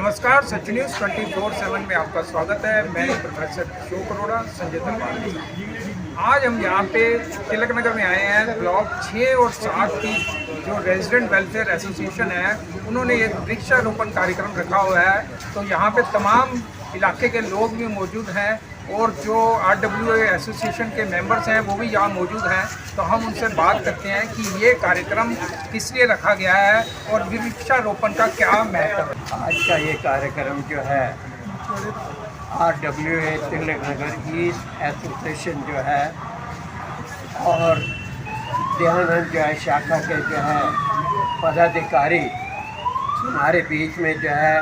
नमस्कार, सच न्यूज़ 24/7 में आपका स्वागत है। मैं प्रोफेसर अशोक अरोड़ा, संजय दरबार। आज हम यहाँ पे तिलक नगर में आए हैं। ब्लॉक 6 और 7 की जो रेजिडेंट वेलफेयर एसोसिएशन है, उन्होंने एक वृक्षारोपण कार्यक्रम रखा हुआ है। तो यहाँ पे तमाम इलाके के लोग भी मौजूद हैं और जो RWA एसोसिएशन के मेंबर्स हैं वो भी यहाँ मौजूद हैं। तो हम उनसे बात करते हैं कि ये कार्यक्रम किस लिए रखा गया है और वृक्षारोपण का क्या महत्व है। आज का ये कार्यक्रम जो है RWA Tilak Nagar east association जो है और दयानंद जो है शाखा के जो है पदाधिकारी हमारे बीच में जो है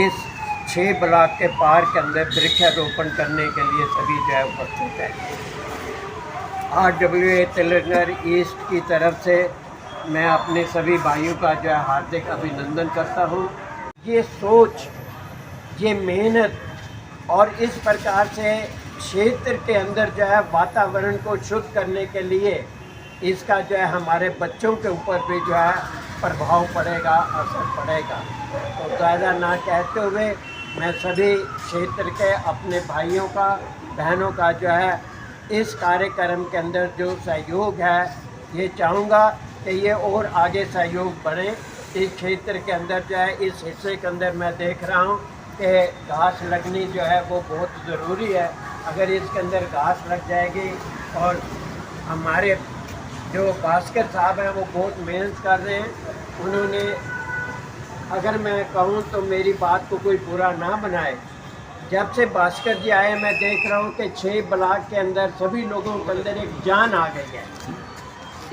इस 6 ब्लॉक के पार्क के अंदर वृक्षारोपण करने के लिए सभी जो है उपस्थित है। RWA तिलक नगर ईस्ट की तरफ से मैं अपने सभी भाइयों का जो है हार्दिक अभिनंदन करता हूँ। ये सोच, ये मेहनत और इस प्रकार से क्षेत्र के अंदर जो है वातावरण को शुद्ध करने के लिए इसका जो है हमारे बच्चों के ऊपर भी जो है प्रभाव पड़ेगा, असर पड़ेगा। तो ज़्यादा ना कहते हुए मैं सभी क्षेत्र के अपने भाइयों का, बहनों का जो है इस कार्यक्रम के अंदर जो सहयोग है, ये चाहूँगा कि ये और आगे सहयोग बढ़े। इस क्षेत्र के अंदर जो है इस हिस्से के अंदर मैं देख रहा हूँ कि घास लगनी जो है वो बहुत ज़रूरी है। अगर इसके अंदर घास लग जाएगी और हमारे जो भास्कर साहब हैं वो बहुत मेहनत कर रहे हैं। उन्होंने, अगर मैं कहूँ तो मेरी बात को कोई बुरा ना बनाए, जब से भास्कर जी आए मैं देख रहा हूँ कि 6 ब्लॉक के अंदर सभी लोगों के अंदर एक जान आ गई है,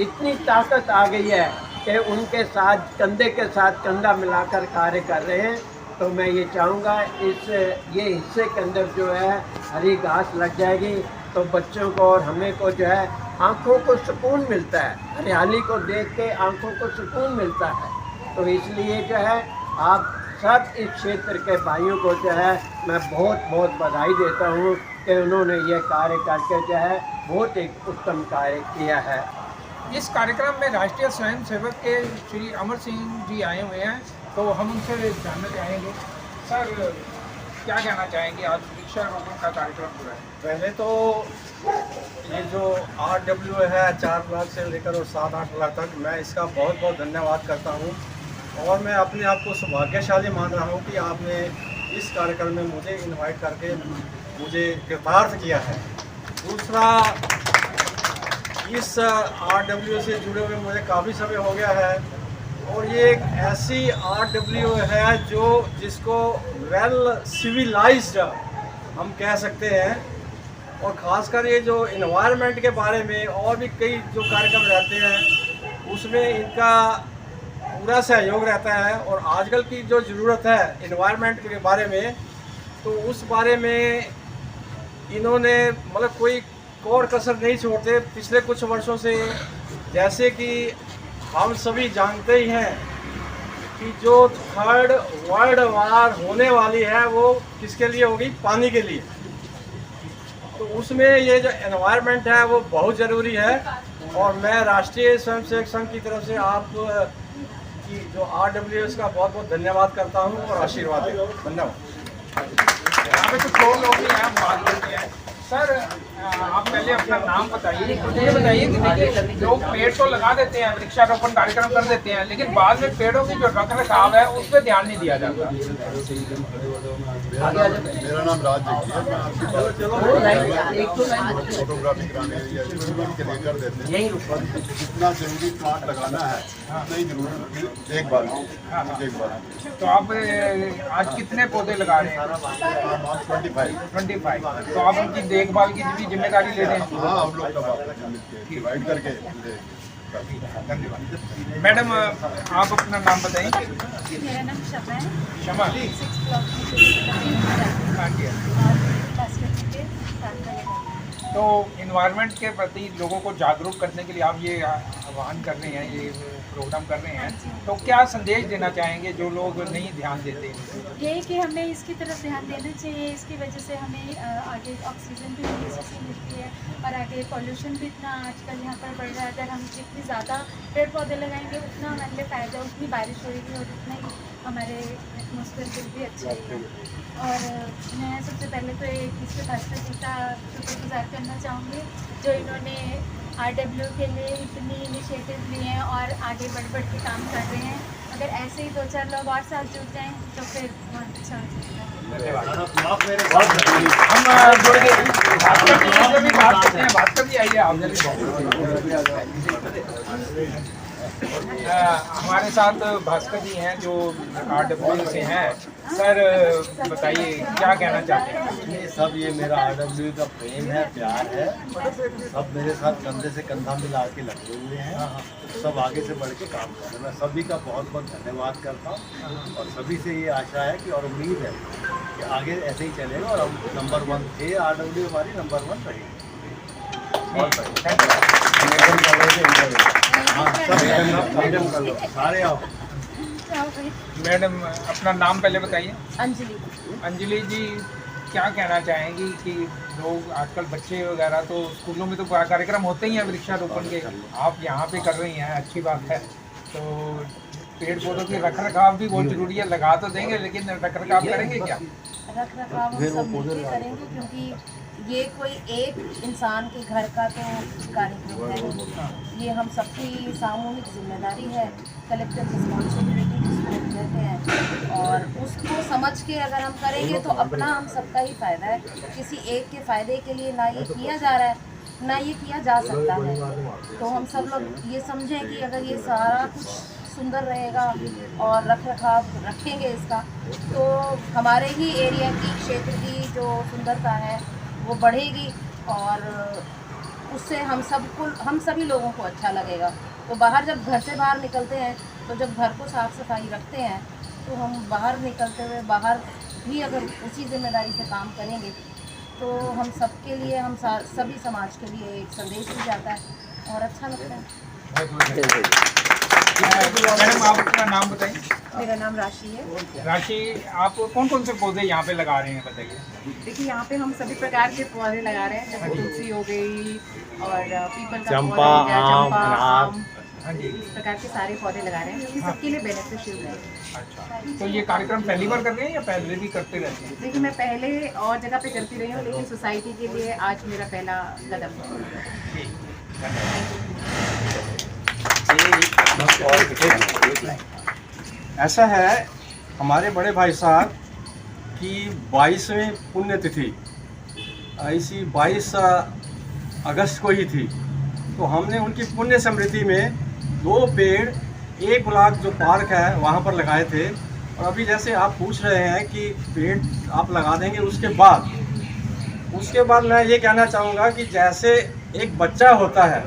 इतनी ताकत आ गई है कि उनके साथ कंधे के साथ कंधा मिलाकर कार्य कर रहे हैं। तो मैं ये चाहूँगा ये हिस्से के अंदर जो है हरी घास लग जाएगी तो बच्चों को और हमें को जो है आँखों को सुकून मिलता है, हरियाली को देख के आँखों को सुकून मिलता है। तो इसलिए जो है आप सब इस क्षेत्र के भाइयों को जो है मैं बहुत बहुत बधाई देता हूँ कि उन्होंने ये कार्य करके जो है बहुत एक उत्तम कार्य किया है। इस कार्यक्रम में राष्ट्रीय स्वयंसेवक के श्री अमर सिंह जी आए हुए हैं, तो हम उनसे जानना चाहेंगे। सर, क्या कहना चाहेंगे, आज वृक्षारोपण का कार्यक्रम हुआ है? पहले तो ये जो RWA है 4 ब्लॉक से लेकर और 7-8 ब्लॉक तक, मैं इसका बहुत बहुत धन्यवाद करता हूँ और मैं अपने आप को सौभाग्यशाली मान रहा हूँ कि आपने इस कार्यक्रम में मुझे इनवाइट करके मुझे कृतार्थ किया है। दूसरा, इस RWA से जुड़े हुए मुझे काफ़ी समय हो गया है और ये एक ऐसी RWA है जिसको वेल सिविलाइज्ड हम कह सकते हैं। और ख़ासकर ये जो इन्वायरमेंट के बारे में और भी कई जो कार्यक्रम रहते हैं उसमें इनका पूरा सहयोग रहता है। और आजकल की जो ज़रूरत है इन्वायरमेंट के बारे में, तो उस बारे में इन्होंने मतलब कोई कोर कसर नहीं छोड़ते पिछले कुछ वर्षों से। जैसे कि हम सभी जानते ही हैं कि जो 3rd वर्ल्ड वार होने वाली है वो किसके लिए होगी? पानी के लिए। तो उसमें ये जो एनवायरनमेंट है वो बहुत ज़रूरी है। और मैं राष्ट्रीय स्वयंसेवक संघ की तरफ से आप की जो RWA का बहुत बहुत धन्यवाद करता हूँ और आशीर्वाद देता हूँ। धन्यवाद। यहाँ पे कुछ और लोग भी हैं, बात करते हैं। सर, आप पहले अपना नाम बताइए। मुझे बताइए कि देखिए, लोग पेड़ तो लगा देते हैं, वृक्षारोपण कार्यक्रम कर देते हैं, लेकिन बाद में पेड़ों की जो रख रखाव है उस पर ध्यान नहीं दिया जाता। मेरा नाम राज जग्गी है। मैं आपकी फोटोग्राफी कराने या के लिए कर देते हैं। जितना जरूरी प्लांट लगाना है उतना ही जरूरी देखभाल। तो आप आज कितने पौधे लगा रहे हैं? 25। तो आप उनकी देखभाल की भी जिम्मेदारी ले रहे हैं? हाँ, हम लोग डिवाइड करके। धन्यवाद। मैडम, आप अपना नाम बताइए। मेरा नाम शमा है। शमा। 6 ब्लॉक में हाँ जी। तो इन्वायरमेंट के प्रति लोगों को जागरूक करने के लिए आप ये आह्वान कर रहे हैं, ये प्रोग्राम कर रहे हैं, तो क्या संदेश देना चाहेंगे जो लोग नहीं ध्यान देते? ये कि हमें इसकी तरफ ध्यान देना चाहिए। इसकी वजह से हमें आगे ऑक्सीजन भी इसी से मिलती है और आगे पॉल्यूशन भी इतना आजकल यहाँ पर बढ़ रहा है। अगर हम जितनी ज़्यादा पेड़ पौधे लगाएंगे उतना हमारे लिए फ़ायदा, उतनी बारिश होगी और उतना ही हमारे एटमॉस्फेयर भी अच्छा ही है। और मैं सबसे पहले तो इसके भास्कर जी का शुक्रगुजार करना चाहूँगी जो इन्होंने RW के लिए इतनी इनिशिएटिव लिए हैं और आगे बढ़ के काम कर रहे हैं। अगर ऐसे ही 2-4 लोग और साथ जुड़ जाएं तो फिर बहुत अच्छा हो जाएगा। हम जुड़ गए भास्कर जी से भी बात करते हैं। भास्कर जी आइए आप हमारे साथ भास्कर जी हैं जो RW से हैं। सर बताइए क्या कहना चाहते हैं? ये सब ये मेरा RW का प्रेम है, प्यार है। सब मेरे साथ कंधे से कंधा मिला के लगे हुए हैं। सब आगे से बढ़ के काम कर रहे हैं। मैं सभी का बहुत बहुत धन्यवाद करता हूँ और सभी से ये आशा है कि और उम्मीद है कि आगे ऐसे ही चलेगा और हम नंबर 1 थे। RW हमारी नंबर 1 रहेगी। सारे आओ। मैडम अपना नाम पहले बताइए। अंजलि। अंजलि जी क्या कहना चाहेंगी कि लोग आजकल बच्चे वगैरह तो स्कूलों में तो कार्यक्रम होते ही हैं वृक्षारोपण के, आप यहाँ पे कर रही हैं, अच्छी बात है। तो पेड़ पौधों की रख रखाव भी बहुत जरूरी है, लगा तो देंगे लेकिन रख रखाव करेंगे क्या? रख रखाव हम सब मिलकर करेंगे क्योंकि ये कोई एक इंसान के घर का तो कार्यक्रम है नहीं, ये हम सबकी सामूहिक जिम्मेदारी है, कलेक्टिव रिस्पॉन्सिबिलिटी जिसको कहते हैं। और उसको समझ के अगर हम करेंगे तो अपना हम सबका ही फ़ायदा है। किसी एक के फ़ायदे के लिए ना ये किया जा रहा है ना ये किया जा सकता है। तो हम सब लोग ये समझें कि अगर ये सारा कुछ सुंदर रहेगा और रख रखाव रखेंगे इसका तो हमारे ही एरिया की क्षेत्र की जो सुंदरता है वो बढ़ेगी और उससे हम सभी लोगों को अच्छा लगेगा। तो बाहर जब घर से बाहर निकलते हैं तो जब घर को साफ़ सफाई रखते हैं तो हम बाहर निकलते हुए बाहर भी अगर उसी जिम्मेदारी से काम करेंगे तो हम सबके लिए हम सभी समाज के लिए एक संदेश भी जाता है और अच्छा लगता है। मैडम आप अपना नाम बताइए। मेरा नाम राशि है। राशि, आप कौन कौन से पौधे यहाँ पे लगा रहे हैं बताइए? देखिए यहाँ पे हम सभी प्रकार के पौधे लगा रहे हैं, जैसे तुलसी हो गई और पीपल का चंपा, पौधा हो गया, आम, चंपा, अनार। आम, हाँ जी। इस प्रकार के सारे पौधे लगा रहे हैं, ये सबके लिए बेनिफिशियल है। अच्छा, तो ये कार्यक्रम पहली बार कर रहे हैं या पहले भी करते रहते हैं? देखिए मैं पहले और जगह पे करती रही हूँ लेकिन सोसाइटी के लिए आज मेरा पहला कदम है। ऐसा है हमारे बड़े भाई साहब की 22वीं पुण्यतिथि ऐसी 22 अगस्त को ही थी, तो हमने उनकी पुण्य स्मृति में 2 पेड़ एक ब्लॉक जो पार्क है वहाँ पर लगाए थे। और अभी जैसे आप पूछ रहे हैं कि पेड़ आप लगा देंगे उसके बाद मैं ये कहना चाहूँगा कि जैसे एक बच्चा होता है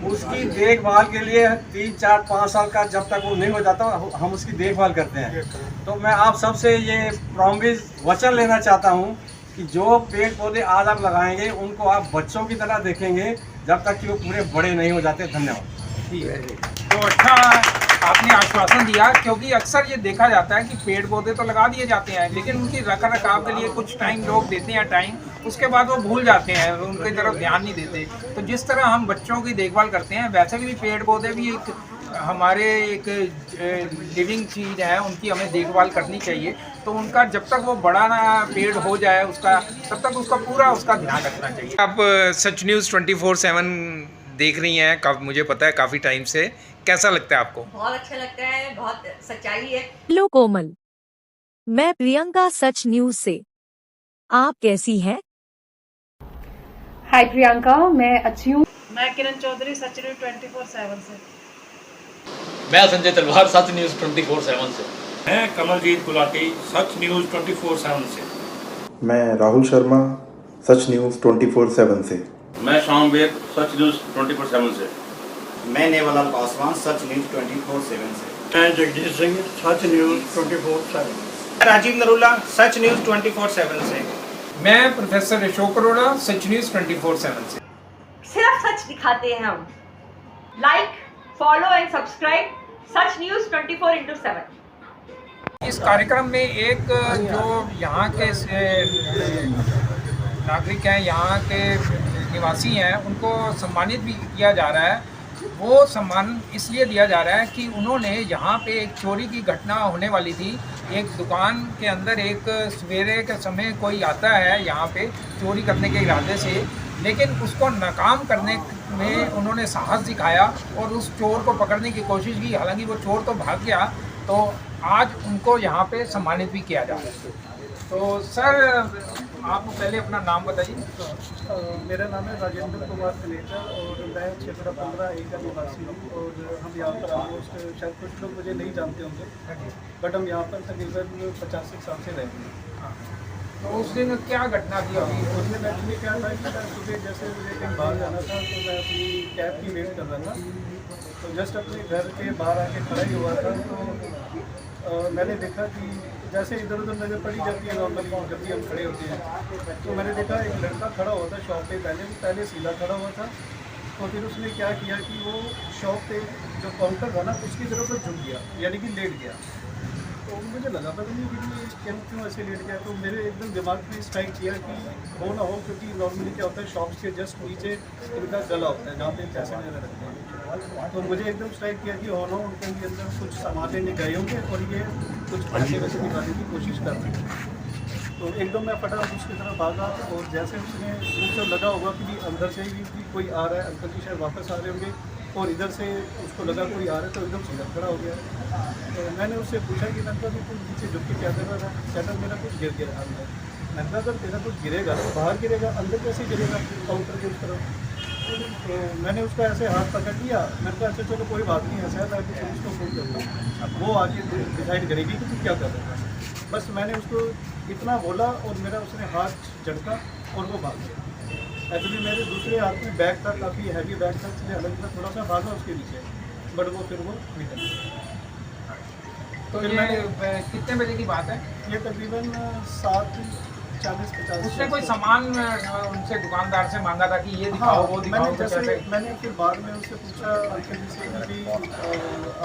उसकी देखभाल के लिए 3, 4, 5 साल का जब तक वो नहीं हो जाता हम उसकी देखभाल करते हैं। तो मैं आप सबसे ये प्रॉमिस वचन लेना चाहता हूँ कि जो पेड़ पौधे आज आप लगाएंगे उनको आप बच्चों की तरह देखेंगे जब तक कि वो पूरे बड़े नहीं हो जाते। धन्यवाद। ठीक है, तो अच्छा आपने आश्वासन दिया, क्योंकि अक्सर ये देखा जाता है कि पेड़ पौधे तो लगा दिए जाते हैं लेकिन उनकी रख रखाव के लिए कुछ टाइम लोग देते हैं टाइम, उसके बाद वो भूल जाते हैं, उनकी तरफ ध्यान नहीं देते। तो जिस तरह हम बच्चों की देखभाल करते हैं वैसे भी पेड़ पौधे भी एक हमारे एक लिविंग चीज़ है, उनकी हमें देखभाल करनी चाहिए। तो उनका जब तक वो बड़ा ना पेड़ हो जाए उसका तब तक उसका पूरा उसका ध्यान रखना चाहिए। आप सच न्यूज़ 24/7 देख रही हैं, मुझे पता है काफ़ी टाइम से, कैसा लगता है आपको? बहुत अच्छा लगता है, बहुत सच्चाई है। हेलो कोमल, मैं प्रियंका सच न्यूज से। आप कैसी हैं? हाय प्रियंका, मैं अच्छी हूँ। मैं किरण चौधरी सच न्यूज़ 24/7 से। मैं संजय तलवार सच न्यूज़ 24/7 से। मैं कमलजीत गुलाटी सच न्यूज़ 24/7 से। मैं राहुल शर्मा सच न्यूज़ 24/7 से। मैं शाम बेग सच न्यूज़ 24/7 से। मैं नेवालाल पासवान सच न्यूज़ 24/7 से। मैं जगदीश सिंह सच न्यूज़ 24/7। राजीव नरूला सच न्यूज़ 24/7 से। मैं प्रोफेसर अशोक अरोड़ा सच न्यूज़ 24/7 से। सिर्फ सच दिखाते हैं हम। Like, follow and subscribe such news 24/7। इस कार्यक्रम में एक जो यहाँ के नागरिक हैं, यहाँ के निवासी हैं, उनको सम्मानित भी किया जा रहा है। वो सम्मान इसलिए दिया जा रहा है कि उन्होंने यहाँ पे एक चोरी की घटना होने वाली थी। एक दुकान के अंदर एक सवेरे के समय कोई आता है यहाँ पे चोरी करने के इरादे से, लेकिन उसको नाकाम करने में उन्होंने साहस दिखाया और उस चोर को पकड़ने की कोशिश की। हालांकि वो चोर तो भाग गया, तो आज उनको यहाँ पे सम्मानित भी किया जा रहा है। तो सर, आप पहले अपना नाम बताइए। मेरा नाम है राजेंद्र कुमार कलेचा और मैं क्षेत्र 15 एकड़ निवासी हूँ। और हम यहाँ पर ऑलमोस्ट, शायद कुछ लोग मुझे नहीं जानते होंगे, बट हम यहाँ पर तकरीबन 50 साल से रहते हैं। तो उस दिन क्या घटना थी? अभी उस दिन एक्चुअली क्या था कि मैं सुबह जैसे मुझे कहीं बाहर जाना था, तो मैं अपनी कैब की वेट कर रहा था। तो जस्ट अपने घर के बाहर आके खड़ा ही हुआ था, तो मैंने देखा कि जैसे इधर उधर नज़र पड़ी जाती है नॉर्मली जब भी हम खड़े होते हैं, तो मैंने देखा एक लड़का खड़ा हुआ था शॉप पे। पहले सीधा खड़ा हुआ था, तो फिर उसने क्या किया कि वो शॉप पे जो काउंटर था ना उसकी तरफ झुक गया, यानी कि लेट गया। तो मुझे लगा पता नहीं कि क्यों ऐसे लेट गया। तो मेरे एकदम दिमाग में स्ट्राइक किया कि हो ना हो, क्योंकि नॉर्मली क्या होता है शॉप्स के जस्ट नीचे इनका गला होता है जहाँ पे पैसे वगैरह रखते हैं। तो मुझे एकदम स्ट्राइक किया कि हो ना उनके अंदर कुछ सामान लेने गए होंगे और ये कुछ पैसे वैसे निकालने की कोशिश कर रहे हैं। तो एकदम मैं फटाफट उसकी तरफ भागा और जैसे उसने मुझसे लगा होगा कि अंदर से भी कोई आ रहा है, अंकल जी शायद वापस आ रहे होंगे, और इधर से उसको लगा कोई आ रहा है, तो एकदम सीधा खड़ा हो गया। तो मैंने उससे पूछा कि मैंने कहा तुम नीचे झुक के क्या कर रहा था? कहता मेरा कुछ गिर गया अंदर। मैंने कहा अगर तेरा कुछ गिरेगा तो बाहर गिरेगा, अंदर कैसे गिरेगा काउंटर के उस तरफ? तो मैंने उसका ऐसे हाथ पकड़ लिया। मैंने कहा अच्छा चलो कोई बात नहीं, ऐसा है मैं कि पुलिस को फ़ोन करता हूँ, वो आके डिसाइड करेगी कि तू क्या कर रहा है। बस मैंने उसको इतना बोला और मेरा उसने हाथ झटका और वो भाग गया। एक्चुअली मेरे दूसरे हाथ में बैग था, काफ़ी हैवी बैग था, इसलिए हालांकि मैं थोड़ा सा भागा उसके पीछे, बट वो फिर वो निकल गया। तो ये कितने बजे की बात है? ये तकरीबन 7:40-50। उसने कोई सामान उनसे दुकानदार से मांगा था कि ये दिखाओ वो दिखाओ? मैंने फिर बाद में उससे पूछा अंकल जी से कि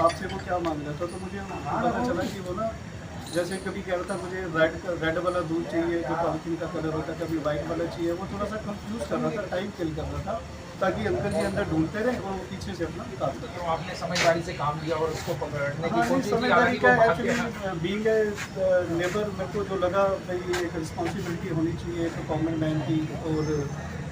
आपसे वो क्या मांग रहा था, तो मुझे पता चला कि वो ना जैसे कभी कह रहा था मुझे रेड वाला दूध चाहिए जो पम्पकिन का कलर होता है, कभी वाइट वाला चाहिए। वो थोड़ा सा कंफ्यूज कर रहा था, टाइम किल कर रहा था, ताकि अंकल जी अंदर ढूंढते रहे और पीछे से अपना काम करते। तो आपने समझदारी से काम लिया और उसको पकड़ने की कोशिश की? समझदारी का एक्चुअली बीइंग ए नेबर मेरे को जो लगा भाई एक रिस्पॉन्सिबिलिटी होनी चाहिए एक कॉमन मैन की, और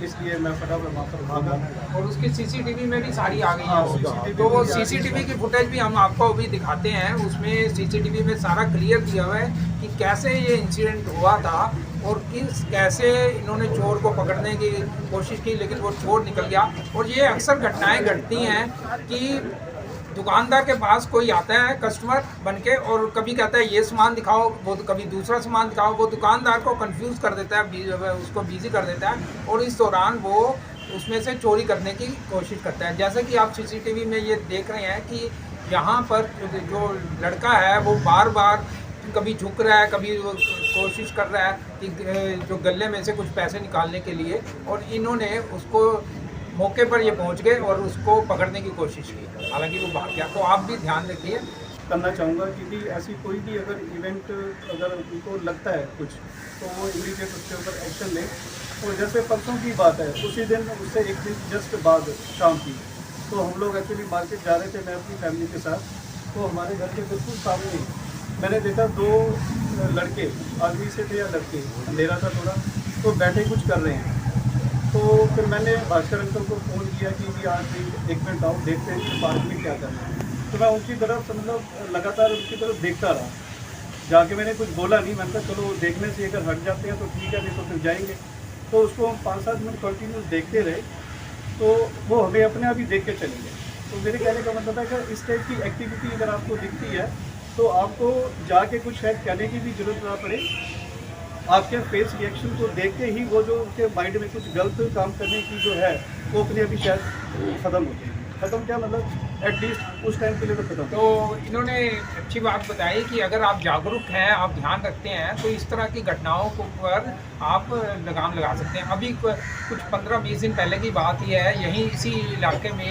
इसलिए मैं फटाफट वहाँ पर भागा। और उसकी सीसीटीवी में भी सारी आ गई है, तो वो सीसीटीवी की फुटेज भी हम आपको अभी दिखाते हैं। उसमें सीसीटीवी में सारा क्लियर दिया हुआ है कि कैसे ये इंसिडेंट हुआ था और कैसे इन्होंने चोर को पकड़ने की कोशिश की, लेकिन वो चोर निकल गया। और ये अक्सर घटनाएं घटती हैं कि दुकानदार के पास कोई आता है कस्टमर बन के और कभी कहता है ये सामान दिखाओ, वो कभी दूसरा सामान दिखाओ। वो दुकानदार को कंफ्यूज कर देता है, उसको बिजी कर देता है और इस दौरान वो उसमें से चोरी करने की कोशिश करता है। जैसे कि आप सीसीटीवी में ये देख रहे हैं कि यहाँ पर जो लड़का है वो बार बार कभी झुक रहा है, कभी कोशिश कर रहा है कि जो गले में से कुछ पैसे निकालने के लिए, और इन्होंने उसको मौके पर ये पहुंच गए और उसको पकड़ने की कोशिश की। हालांकि वो भाग गया। तो आप भी ध्यान रखिए। करना चाहूँगा कि ऐसी कोई भी अगर इवेंट अगर उनको लगता है कुछ, तो वो इमीडिएट उसके ऊपर एक्शन लें। और जैसे परसों की बात है, उसी दिन उससे एक दिन जस्ट बाद शाम की, तो हम लोग एक्चुअली मार्केट जा रहे थे मैं अपनी फैमिली के साथ। तो हमारे घर के बिल्कुल सामने मैंने देखा 2 लड़के, आदमी से थे या लड़के, अंधेरा था थोड़ा, तो बैठे कुछ कर रहे हैं। तो फिर मैंने भास्कर अंकल को फ़ोन किया कि आज एक मिनट आओ देखते हैं कि पार्क में क्या करना है। तो मैं उनकी तरफ मतलब लगातार उनकी तरफ देखता रहा। जाके मैंने कुछ बोला नहीं, मैंने कहा चलो देखने से अगर हट जाते हैं तो ठीक है, नहीं तो फिर जाएंगे। तो उसको हम 5-7 मिनट कंटिन्यूस देखते रहे, तो वो हमें अपने आप ही देख के चले गए। तो मेरे कहने का मतलब है कि इस टाइप की एक्टिविटी अगर आपको दिखती है तो आपको जाके कुछ शायद कहने की भी ज़रूरत ना पड़े। आपके फेस रिएक्शन को देख के ही वो जो उनके माइंड में कुछ गलत काम करने की जो है वो अपने अभी शायद ख़त्म हो जाएगी। ख़त्म क्या मतलब एटलीस्ट उस टाइम के लिए तो खत्म। तो इन्होंने अच्छी बात बताई कि अगर आप जागरूक हैं, आप ध्यान रखते हैं, तो इस तरह की घटनाओं पर आप लगाम लगा सकते हैं। अभी कुछ 15-20 दिन पहले की बात ही है, यहीं इसी इलाके में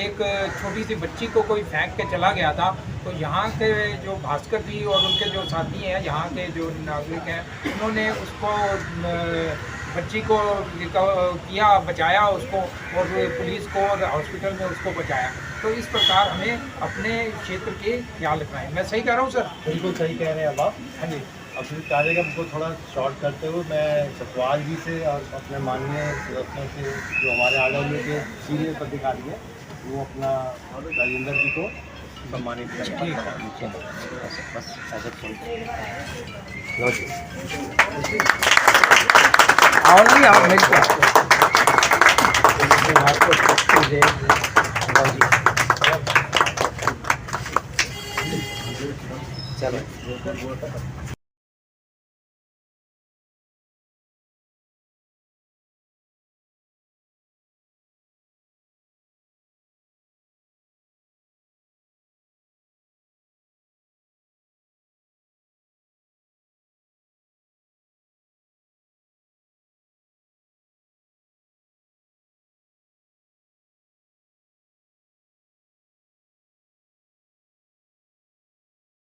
एक छोटी सी बच्ची को कोई फेंक के चला गया था। तो यहाँ के जो भास्कर जी और उनके जो साथी हैं, यहाँ के जो नागरिक हैं, उन्होंने उसको बच्ची को किया, बचाया उसको, और पुलिस को और हॉस्पिटल में उसको बचाया। तो इस प्रकार हमें अपने क्षेत्र के ख्याल रखना है। मैं सही कह रहा हूँ सर? बिल्कुल सही कह रहे हैं अब आप। हाँ जी। अब फिर कार्यक्रम को थोड़ा शॉर्ट करते हुए मैं सतपाल जी से और अपने माननीय सदस्यों से जो हमारे RW के सीनियर पदाधिकारी हैं वो अपना राजेंद्र जी को सम्मानित करें। बस ऐसा आओ नहीं, आप मिल के चलो।